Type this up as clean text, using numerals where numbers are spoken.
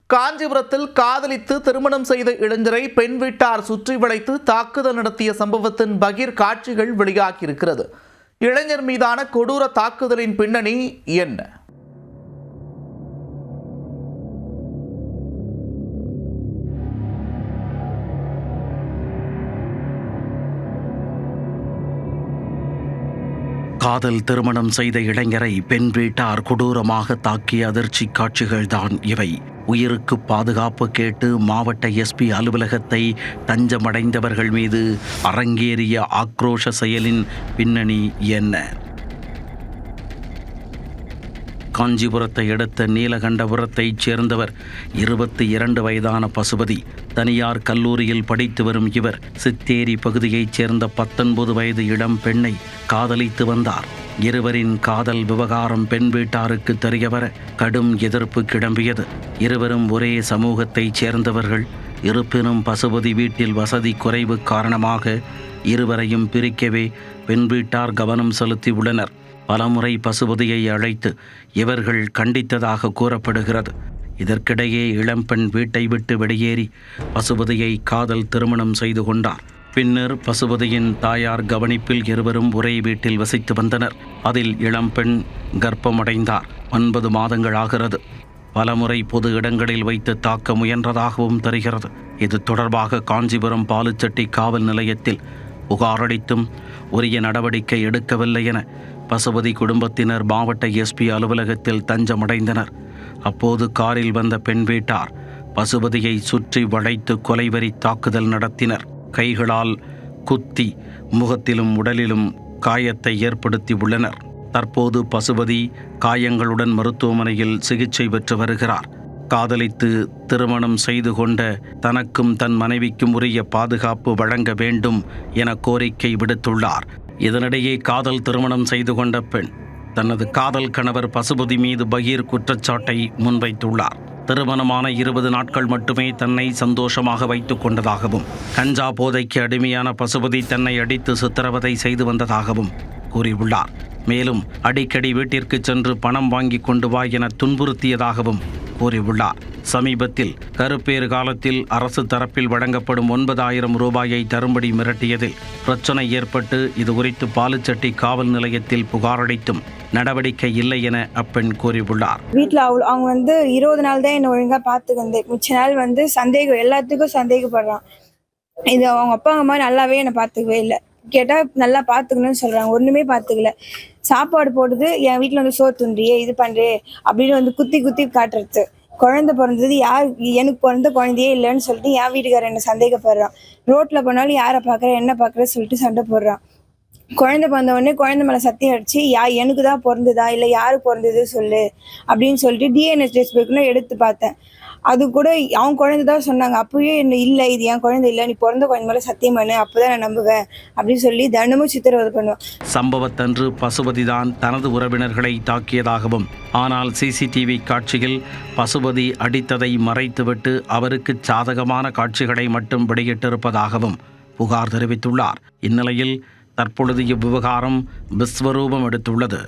காஞ்சிபுரத்தில் காதலித்து திருமணம் செய்த இளைஞரை பெண் வீட்டார் சுற்றி வளைத்து தாக்குதல் நடத்திய சம்பவத்தின் பகீர் காட்சிகள் வெளியாகியிருக்கிறது. இளைஞர் மீதான கொடூர தாக்குதலின் பின்னணி என்ன? காதல் திருமணம் செய்த இளைஞரை பெண் வீட்டார் கொடூரமாக தாக்கிய அதிர்ச்சி காட்சிகள்தான் இவை. உயிருக்கு பாதுகாப்பு கேட்டு மாவட்ட எஸ்பி அலுவலகத்தை தஞ்சமடைந்தவர்கள் மீது அரங்கேறிய ஆக்ரோஷ செயலின் பின்னணி என்ன? காஞ்சிபுரத்தை அடுத்த நீலகண்டபுரத்தைச் சேர்ந்தவர் 22 வயதான பசுபதி. தனியார் கல்லூரியில் படித்து வரும் இவர் சித்தேரி பகுதியைச் சேர்ந்த 19 வயது இளம் பெண்ணை காதலித்து வந்தார். இருவரின் காதல் விவகாரம் பெண் வீட்டாருக்கு தெரியவர கடும் எதிர்ப்பு கிளம்பியது. இருவரும் ஒரே சமூகத்தைச் சேர்ந்தவர்கள். இருப்பினும் பசுபதி வீட்டில் வசதி குறைவு காரணமாக இருவரையும் பிரிக்கவே பெண் வீட்டார் கவனம் செலுத்தி உள்ளனர். பலமுறை பசுபதியை அழைத்து இவர்கள் கண்டித்ததாக கூறப்படுகிறது. இதற்கிடையே இளம்பெண் வீட்டை விட்டு வெளியேறி பசுபதியை காதல் திருமணம் செய்து கொண்டார். பின்னர் பசுபதியின் தாயார் கவனிப்பில் இருவரும் ஒரே வீட்டில் வசித்து வந்தனர். அதில் இளம்பெண் கர்ப்பமடைந்தார். 9 மாதங்கள் ஆகிறது. பலமுறை பொது இடங்களில் வைத்து தாக்க முயன்றதாகவும் தெரிகிறது. இது தொடர்பாக காஞ்சிபுரம் பாலுச்செட்டி காவல் நிலையத்தில் புகாரளித்தும் உரிய நடவடிக்கை எடுக்கவில்லை என பசுபதி குடும்பத்தினர் மாவட்ட எஸ்பி அலுவலகத்தில் தஞ்சமடைந்தனர். அப்போது காரில் வந்த பெண் வீட்டார் பசுபதியை சுற்றி வளைத்து கொலைவெறி தாக்குதல் நடத்தினர். கைகளால் குத்தி முகத்திலும் உடலிலும் காயத்தை ஏற்படுத்தி உள்ளனர். தற்போது பசுபதி காயங்களுடன் மருத்துவமனையில் சிகிச்சை பெற்று வருகிறார். காதலித்து திருமணம் செய்து கொண்ட தனக்கும் தன் மனைவிக்கும் உரிய பாதுகாப்பு வழங்க வேண்டும் என கோரிக்கை விடுத்துள்ளார். இதனிடையே காதல் திருமணம் செய்து கொண்ட பெண் தனது காதல் கணவர் பசுபதி மீது பகீர் குற்றச்சாட்டை முன்வைத்துள்ளார். திருமணமான 20 நாட்கள் மட்டுமே தன்னை சந்தோஷமாக வைத்துக் கொண்டதாகவும் கஞ்சா போதைக்கு அடிமையான பசுபதி தன்னை அடித்து சித்திரவதை செய்து வந்ததாகவும் கூறியுள்ளார். மேலும் அடிக்கடி வீட்டிற்கு சென்று பணம் வாங்கி கொண்டு வா என துன்புறுத்தியதாகவும் கூறியுள்ளார். சமீபத்தில் கருப்பேறு காலத்தில் அரசு தரப்பில் வழங்கப்படும் 9,000 ரூபாயை தரும்படி மிரட்டியதில் பிரச்சனை ஏற்பட்டு இது குறித்து பாலுச்செட்டி காவல் நிலையத்தில் புகாரளித்தும் நடவடிக்கை இல்லை என அப்பெண் கூறியுள்ளார். வீட்டில் அவங்க 20 நாள் தான் என்னை ஒழுங்காக பார்த்துக்கிந்தேன். மிச்ச நாள் சந்தேகம், எல்லாத்துக்கும் சந்தேகப்படுறான். இது அவங்க அப்பா அம்மா நல்லாவே என்னை பார்த்துக்கவே இல்லை. கேட்டால் நல்லா பார்த்துக்கணும்னு சொல்கிறாங்க. ஒன்றுமே பார்த்துக்கல. சாப்பாடு போடுது, என் வீட்டில் சோறு துண்டியே இது பண்ணுறே அப்படின்னு குத்தி குத்தி காட்டுறது. குழந்தை பிறந்தது எனக்கு பிறந்த குழந்தையே இல்லைன்னு சொல்லிட்டு என் வீட்டுக்காரர் என்னை சந்தேகப்படுறான். ரோட்டில் போனாலும் யாரை பார்க்குற என்ன பார்க்குற சொல்லிட்டு சண்டை போடுறான். குழந்தை பிறந்த உடனே குழந்தை மேலே சத்தியம் அடிச்சு எனக்கு தான் பிறந்ததா இல்லை யாரு பிறந்தது சொல்லு அப்படின்னு சொல்லிட்டு டிஎன்ஏ டெஸ்ட் போய்க்குன்னு எடுத்து பார்த்தேன். அது கூட அவங்க குழந்தை தான் சொன்னாங்க. அப்பவே என்ன இல்லை இது என் குழந்தை இல்லை, நீ பிறந்த குழந்தை மேலே சத்தியம் பண்ணு, அப்போதான் நான் நம்புவேன் அப்படின்னு சொல்லி தினமும் சித்திரவதை பண்ணுவேன். சம்பவத்தன்று பசுபதிதான் தனது உறவினர்களை தாக்கியதாகவும் ஆனால் சிசிடிவி காட்சியில் பசுபதி அடித்ததை மறைத்துவிட்டு அவருக்கு சாதகமான காட்சிகளை மட்டும் வெளியிட்டிருப்பதாகவும் புகார் தெரிவித்துள்ளார். இந்நிலையில் தற்பொழுது இவ்விவகாரம் விஸ்வரூபம் எடுத்துள்ளது.